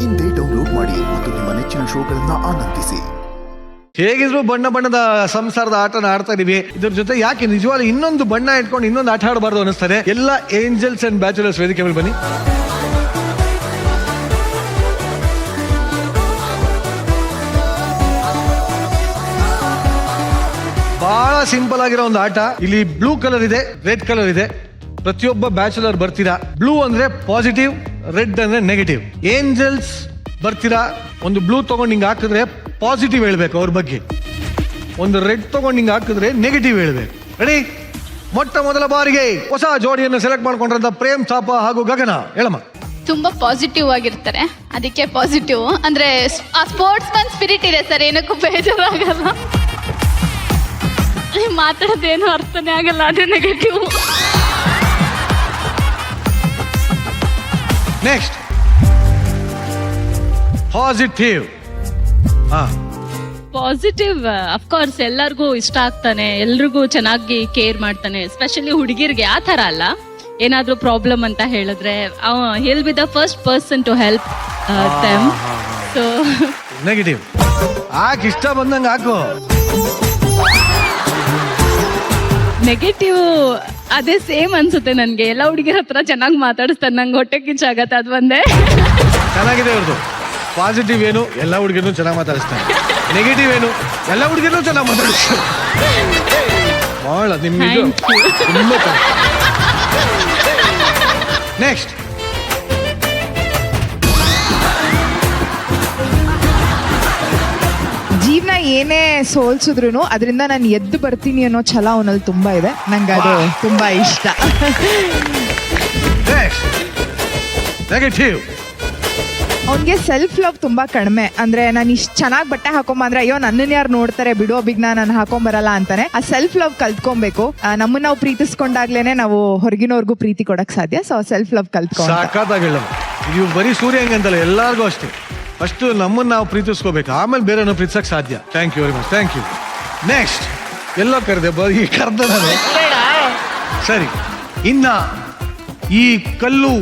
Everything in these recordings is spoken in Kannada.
ಇಂದೇ ಡೌನ್ಲೋಡ್ ಮಾಡಿ ಮತ್ತು ನಿಮ್ಮ ನೆಚ್ಚಿನ ಶೋಗಳನ್ನ ಆನಂದಿಸಿ. ಹೇಗಿದ್ರು ಬಣ್ಣ ಬಣ್ಣದ ಸಂಸಾರದ ಆಟನ ಆಡ್ತಾ ಇದೀವಿ. ಇದ್ರ ಜೊತೆ ಯಾಕೆ ನಿಜವಾಗ್ಲೂ ಇನ್ನೊಂದು ಬಣ್ಣ ಇಟ್ಕೊಂಡು ಇನ್ನೊಂದು ಆಟ ಆಡಬಾರ್ದು ಅನಿಸ್ತಾರೆ. ಎಲ್ಲ ಏಂಜಲ್ಸ್ ಅಂಡ್ ಬ್ಯಾಚುಲರ್ಸ್ ವೇದಿಕೆ ಮೇಲೆ ಬನ್ನಿ. ಬಹಳ ಸಿಂಪಲ್ ಆಗಿರೋ ಒಂದು ಆಟ. ಇಲ್ಲಿ ಬ್ಲೂ ಕಲರ್ ಇದೆ, ರೆಡ್ ಕಲರ್ ಇದೆ. ಪ್ರತಿಯೊಬ್ಬ ಬ್ಯಾಚುಲರ್ ಬರ್ತೀರಾ. ಬ್ಲೂ ಅಂದ್ರೆ ಪಾಸಿಟಿವ್, ರೆಡ್ ಅಂದ್ರೆ ನೆಗೆಟಿವ್. ಏಂಜಲ್ಸ್ ಬರ್ತೀರಾ, ಒಂದು ಬ್ಲೂ ತಗೊಂಡು ಹಿಂಗೆ ಹಾಕಿದ್ರೆ ಪಾಸಿಟಿವ್ ಹೇಳ್ಬೇಕು ಅವ್ರ ಬಗ್ಗೆ, ಒಂದು ರೆಡ್ ತಗೊಂಡು ಹಿಂಗೆ ಹಾಕಿದ್ರೆ ನೆಗೆಟಿವ್ ಹೇಳ್ಬೇಕು. ರೆಡಿ? ಮೊಟ್ಟ ಮೊದಲ ಬಾರಿಗೆ ಹೊಸ ಜೋಡಿಯನ್ನು ಸೆಲೆಕ್ಟ್ ಮಾಡ್ಕೊಂಡ್ರಂತ ಪ್ರೇಮ್ ಚಾಪ ಹಾಗೂ ಗಗನ. ಹೇಳಮ್ಮ. ತುಂಬಾ ಪಾಸಿಟಿವ್ ಆಗಿರ್ತಾರೆ, ಅದಕ್ಕೆ ಪಾಸಿಟಿವ್. ಅಂದ್ರೆ ಆ ಸ್ಪೋರ್ಟ್ಸ್ ಮನ್ ಸ್ಪಿರಿಟ್ ಇದೆ ಸರ್, ಏನಕ್ಕೂ ಬೇಜಾರಾಗಲ್ಲ. ಮಾತಾಡೋದೇನು ಅರ್ಥನೇ ಆಗಲ್ಲ, ಅದೇ negative. Next positive. Positive of course ಎಲ್ಲರಿಗೂ ಇಷ್ಟ ಆಗ್ತಾನೆ, ಎಲ್ರಿಗೂ ಚೆನ್ನಾಗಿ ಕೇರ್ ಮಾಡ್ತಾನೆ. ಎಸ್ಪೆಷಲಿ ಹುಡುಗಿರ್ಗೆ ಆ ಥರ ಅಲ್ಲ, ಏನಾದ್ರೂ ಪ್ರಾಬ್ಲಮ್ ಅಂತ ಹೇಳಿದ್ರೆ he'll be the first person to help them. So negative ಹಾಕಿ ಇಷ್ಟ ಬಂದಂಗೆ ಹಾಕು. ನೆಗೆಟಿವ್ ಅದೇ ಸೇಮ್ ಅನ್ಸುತ್ತೆ ನನ್ಗೆ. ಎಲ್ಲ ಹುಡುಗಿರ ಹತ್ರ ಚೆನ್ನಾಗಿ ಮಾತಾಡಿಸ್ತಾನೆ, ನಂಗೆ ಹೊಟ್ಟೆ ಕಿಚ್ಚಾಗತ್ತೆ, ಅದು ಒಂದೇ. ಚೆನ್ನಾಗಿದೆ ಇವ್ರದ್ದು. ಪಾಸಿಟಿವ್ ಏನು, ಎಲ್ಲ ಹುಡುಗಿರ್ನು ಚೆನ್ನಾಗಿ ಮಾತಾಡಿಸ್ತಾರೆ. ನೆಗೆಟಿವ್ ಏನು, ಎಲ್ಲ ಹುಡುಗಿರ್ನು ಚೆನ್ನಾಗಿ ಮಾತಾಡಿಸ್ತಾರೆ. ಬಹಳ ನಿಮ್ಗೆ ನೆಕ್ಸ್ಟ್ ಜೀವನ ಏನೇ ಸೋಲ್ಸಿದ್ರು ಅದರಿಂದ ನಾನು ಎದ್ದು ಬರ್ತೀನಿ ಅನ್ನೋ ಛಲ ಅವನಲ್ಲಿ ತುಂಬಾ ಇದೆ. ನಂಗೆ ಅದು ತುಂಬಾ ಇಷ್ಟ. ನೆಗೆಟಿವ್ ಅವನಿಗೆ ಸೆಲ್ಫ್ ಲವ್ ತುಂಬಾ ಕಡಿಮೆ. ಅಂದ್ರೆ ನಾನು ಇಷ್ಟು ಚೆನ್ನಾಗಿ ಬಟ್ಟೆ ಹಾಕೊಂಬಂದ್ರೆ ಅಯ್ಯೋ ನನ್ನನ್ನು ಯಾರು ನೋಡ್ತಾರೆ ಬಿಡೋ ಬಿಗ್ನ ನಾನು ಹಾಕೊಂಬರಲ್ಲ ಅಂತಾನೆ. ಆ ಸೆಲ್ಫ್ ಲವ್ ಕಲ್ತ್ಕೊಬೇಕು. ನಮ್ಮನ್ನ ನಾವು ಪ್ರೀತಿಸ್ಕೊಂಡಾಗ್ಲೇನೆ ನಾವು ಹೊರಗಿನವ್ರಿಗೂ ಪ್ರೀತಿ ಕೊಡಕ್ ಸಾಧ್ಯ. ಸೊ ಸೆಲ್ಫ್ ಲವ್ ಕಲ್ತ್ಕೊಂಡು ಸಾಕಾಗಿಲ್ಲ. ಇದು ಬರೀ ಸೂರ್ಯ ಹಂಗಂತಲ್ಲ, ಎಲ್ಲಾರ್ಗೂ ಅಷ್ಟೇ. ಫಸ್ಟ್ ನಮ್ಮನ್ನ ನಾವು ಪ್ರೀತಿಸ್ಕೋಬೇಕು, ಆಮೇಲೆ ಬೇರೆ ನಾವು ಪ್ರೀತಿಸಕ್ ಸಾಧ್ಯ. Thank you very much, thank you. Next ಎಲ್ಲೋ ಕರೆದೆ ಈ ಕರೆದ ಸರಿ. ಇನ್ನ ಈ ಕಲ್ಲು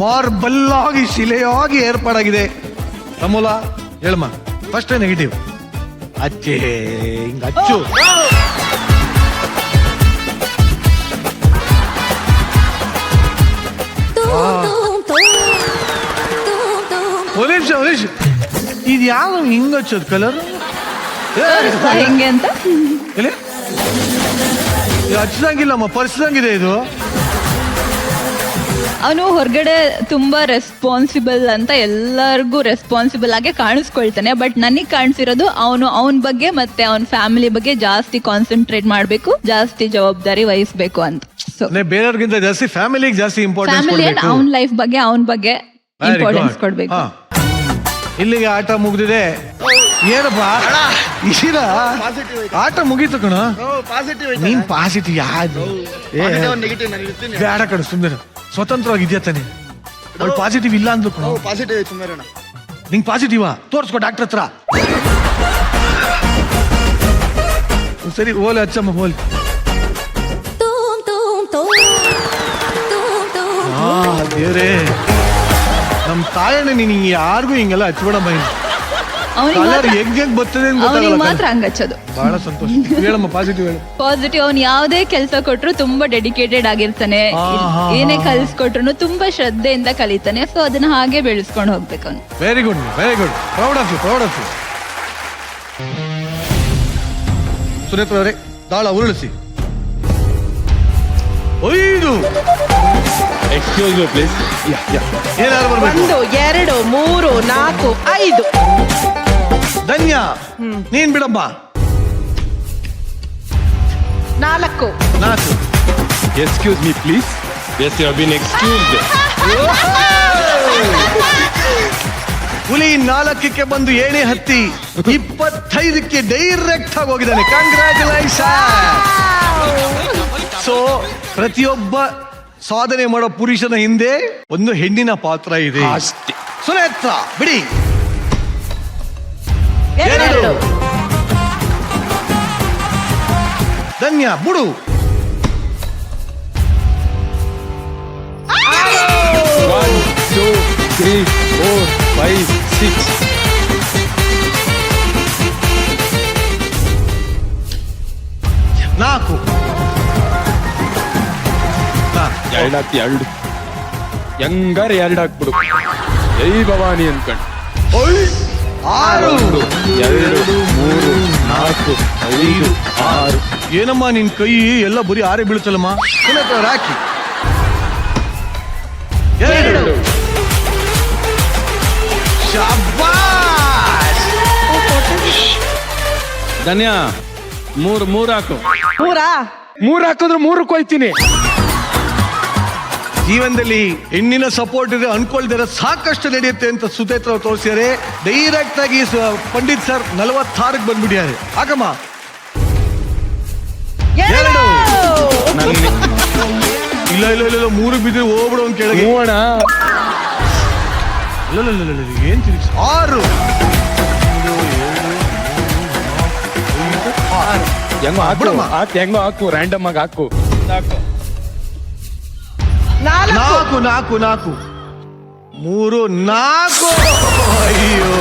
ಮಾರ್ಬಲ್ಲಾಗಿ ಶಿಲೆಯಾಗಿ ಏರ್ಪಾಡಾಗಿದೆ. ಅಮೂಲ ಹೇಳಮ್ಮ. First negative. ಅಚ್ಚೇ ಹಿಂಗ ಅಚ್ಚು. ಇದು ಯಾವ ಹಿಂಗ ಹಚ್ಚೋದು ಕಲರ್ ಹೆಂಗೆ ಅಂತ ಹಚ್ಚದಂಗಿಲ್ಲಮ್ಮ, ಪರ್ಸ್ದಂಗಿದೆ ಇದು. ಅವನು ಹೊರಗಡೆ ತುಂಬಾ ರೆಸ್ಪಾನ್ಸಿಬಲ್ ಅಂತ ಎಲ್ಲರಿಗೂ ರೆಸ್ಪಾನ್ಸಿಬಲ್ ಆಗಿ ಕಾಣಿಸ್ಕೊಳ್ತಾನೆ. ಬಟ್ ನನಗೆ ಕಾಣಿಸಿರೋದು ಅವನ ಬಗ್ಗೆ ಮತ್ತೆ ಅವನ ಫ್ಯಾಮಿಲಿ ಬಗ್ಗೆ ಜಾಸ್ತಿ ಕಾನ್ಸಂಟ್ರೇಟ್ ಮಾಡ್ಬೇಕು, ಜಾಸ್ತಿ ಜವಾಬ್ದಾರಿ ವಹಿಸ್ಬೇಕು ಅಂತ. ಸೊ ಬೇರೆಯವ್ರಿಗಿಂತ ಜಾಸ್ತಿ ಫ್ಯಾಮಿಲಿಗೆ ಜಾಸ್ತಿ ಇಂಪಾರ್ಟೆನ್ಸ್ ಫ್ಯಾಮಿಲಿ ಕೊಡ್ಬೇಕು. ಅವನ ಲೈಫ್ ಬಗ್ಗೆ ಇಂಪಾರ್ಟೆನ್ಸ್ ಕೊಡ್ಬೇಕು. ಇಲ್ಲಿಗೆ ಆಟ ಮುಗ್ದಿದೆ. ಏನಪ್ಪಾ ಇಶಿರ ಆಟ ಮುಗೀತು ಕಣ. ನೀನ್ ಪಾಸಿಟಿವ್ ಯಾವ್ದು ಬೇಡ ಕಣ, ಸುಮ್ಮನೆ ಸ್ವತಂತ್ರವಾಗಿದ್ಯಾ ತಾನೆ. ಅವಳು ಪಾಸಿಟಿವ್ ಇಲ್ಲ ಅಂದ್ಲು ಕಣ. ನಿಂಗ್ ಪಾಸಿಟಿವಾ ತೋರ್ಸ್ಕೊ ಡಾಕ್ಟರ್ ಹತ್ರ. ಸರಿ ಓಲೆ ಹಚ್ಚಮ್ಮ ಹೋಲಿ. ದೇವ್ರೇ ನಮ್ ತಾಯಣ್ಣ ನೀನ್ ಯಾರಿಗೂ ಹಿಂಗೆಲ್ಲ ಹಚ್ಬೇಡಮ್ಮ. ಕಲರ್ ಹೆಂಗ್ ಬರ್ತದೆ ಮಾತ್ರ ಹಂಗ ಹಚ್ಚೋದು. ಬಹಳ ಸಂತೋಷ. ಹೇಳಮ್ಮ ಪಾಸಿಟಿವ್ ಹೇಳು. ಪಾಸಿಟಿವ್. ಅವ್ನು ಯಾವುದೇ ಕೆಲಸ ಕೊಟ್ರು ತುಂಬಾ ಡೆಡಿಕೇಟೆಡ್ ಆಗಿರ್ತಾನೆ. ಏನೇ ಕಲಿಸ್ಕೊಟ್ರು ತುಂಬಾ ಶ್ರದ್ಧೆಯಿಂದ ಕಲಿತಾನೆ. ಸೊ ಅದನ್ನ ಹಾಗೆ ಬೆಳೆಸ್ಕೊಂಡು ಹೋಗ್ಬೇಕು ಅವ್ನು. Very good, very good. Proud of you, proud of you. ಸುರೇತ್ರ ಅವರೇ ದಾಳ ಉರುಳಿಸಿ. 5 ಎಕ್ಸ್ಕ್ಯೂಸ್ ಮಿ ಪ್ಲೀಸ್. ಏನಾದ್ರು ಬರ್ಬೇಕು. 1 2 3 4 5. ಧನ್ಯ ನೀನ್ ಬಿಡಮ್ಮ. 4. Excuse me please. Yes you have been excused. ಹುಲಿ 4ಕ್ಕೆ ಬಂದು ಏಣೆ ಹತ್ತಿ 25ಕ್ಕೆ ಡೈರೆಕ್ಟ್ ಆಗಿ ಹೋಗಿದ್ದಾನೆ. ಕಂಗ್ರಾಚುಲೇಷನ್. ಸೊ ಪ್ರತಿಯೊಬ್ಬ ಸಾಧನೆ ಮಾಡೋ ಪುರುಷನ ಹಿಂದೆ ಒಂದು ಹೆಣ್ಣಿನ ಪಾತ್ರ ಇದೆ. ಸುನೇತ್ರ ಬಿಡಿ. 2. ಧನ್ಯ ಬುಡು. 1 2 3 4 5, 6. ನಾಲ್ಕು ಎರಡು ಹೆಂಗಾರ ಎರಡು ಹಾಕ್ಬಿಡು. ಜೈ ಭವಾನಿ ಅನ್ಕೊಂಡು. ಆರು 1, 2, 3, 4, 5, 6. ಏನಮ್ಮ ನಿನ್ ಕೈ ಎಲ್ಲ ಬರೀ ಆರೆ ಬೀಳುತ್ತಲ್ಲಮ್ಮ. ರಾಕಿ 2. ಶಾಬಾಷ್. ಧನ್ಯ 3 ಹಾಕು. 3 ಹಾಕಿದ್ರೆ 3 ಕೊಯ್ತೀನಿ. ಜೀವನದಲ್ಲಿ ಹೆಣ್ಣಿನ ಸಪೋರ್ಟ್ ಇದೆ ಅನ್ಕೊಳ್ದಿರ ಸಾಕಷ್ಟು ನಡೆಯುತ್ತೆ ಅಂತ ಸುತೇತ್ರ ಅವ್ರು ತೋರಿಸಿದ್ದಾರೆ. ಡೈರೆಕ್ಟ್ ಆಗಿ ಪಂಡಿತ್ ಸರ್ 46ಕ್ಕೆ ಬಂದ್ಬಿಟ್ಟಿದ್ದಾರೆ. ಹಾಕಮ್ಮ 2. ಇಲ್ಲ 3 ಬಿದ್ರೆ ಹೋಗ್ಬಿಡು ಅಂತ ಕೆಳಗೆ. ಮೂವಣ ಏನ್ ತಿರುಗಿಸ್ 6. ಹೆಂಗೋ ಹಾಕು ಹೆಂಗೋ ಹಾಕು ರ್ಯಾಂಡಮ್ ಆಗಿ ಹಾಕು. 4 3 4. ಅಯ್ಯೋ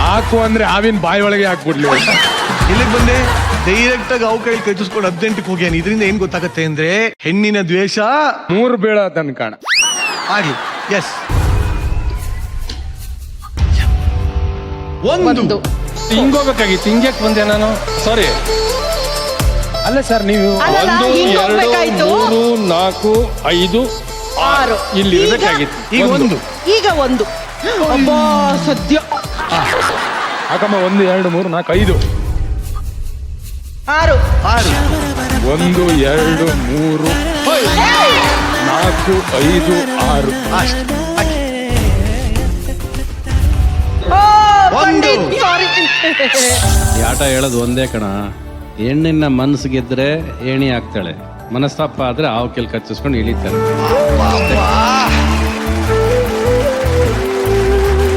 ಹಾಕು ಅಂದ್ರೆ ಆವಿನ ಬಾಯಿ ಒಳಗೆ ಹಾಕ್ಬಿಡ್ಲಿ. ಇಲ್ಲಿಗೆ ಬಂದೆ ಡೈರೆಕ್ಟ್ ಆಗಿ ಅವು ಕೈ ಕೈಸ್ಕೊಂಡು 18ಕ್ಕೆ ಹೋಗ್ಯಾನ. ಇದರಿಂದ ಏನ್ ಗೊತ್ತಾಗತ್ತೆ ಅಂದ್ರೆ ಹೆಣ್ಣಿನ ದ್ವೇಷ 3 ಬೀಳ ತನ್ಕಾಣ ಆಗ್ಲಿ. ಎಸ್ 1. ಹಿಂಗೋಗ್ಬೇಕಾಗಿತ್ತು. ಹಿಂಗ್ಯಾಕ್ ಬಂದೆ ನಾನು? ಸಾರಿ. ಅಲ್ಲ ಸರ್ ನೀವು ಅಲ್ಲಲ್ಲ, 1, ಹಿಂಗ್ 2, ಹೋಗ್ಬೇಕಾಯ್ತು. 3, 4, 5, 6 ಇಲ್ಲಿ ಇರಬೇಕಾಗಿತ್ತು. ಈಗ 1. ಈಗ 1. ಅಬ್ಬಾ ಸದ್ಯ. ಹಾಕಮ್ಮ 1, 2, 3, 4, 5. 6. 6. 1, 2, 3, 4, 5, 6. ಅಷ್ಟೇ. ಪಂಡಿತ್ ಸಾರಿ. ಈ ಆಟ ಹೇಳೋದು ಒಂದೇ ಕಣ. ಹೆಣ್ಣಿನ ಮನಸ್ಸು ಗೆದ್ರೆ ಏಣಿ ಆಗ್ತಾಳೆ, ಮನಸ್ತಾಪ ಆದ್ರೆ ಆವ್ ಕೆಲ್ ಕಚ್ಚಿಸ್ಕೊಂಡು ಇಳಿತಾಳೆ.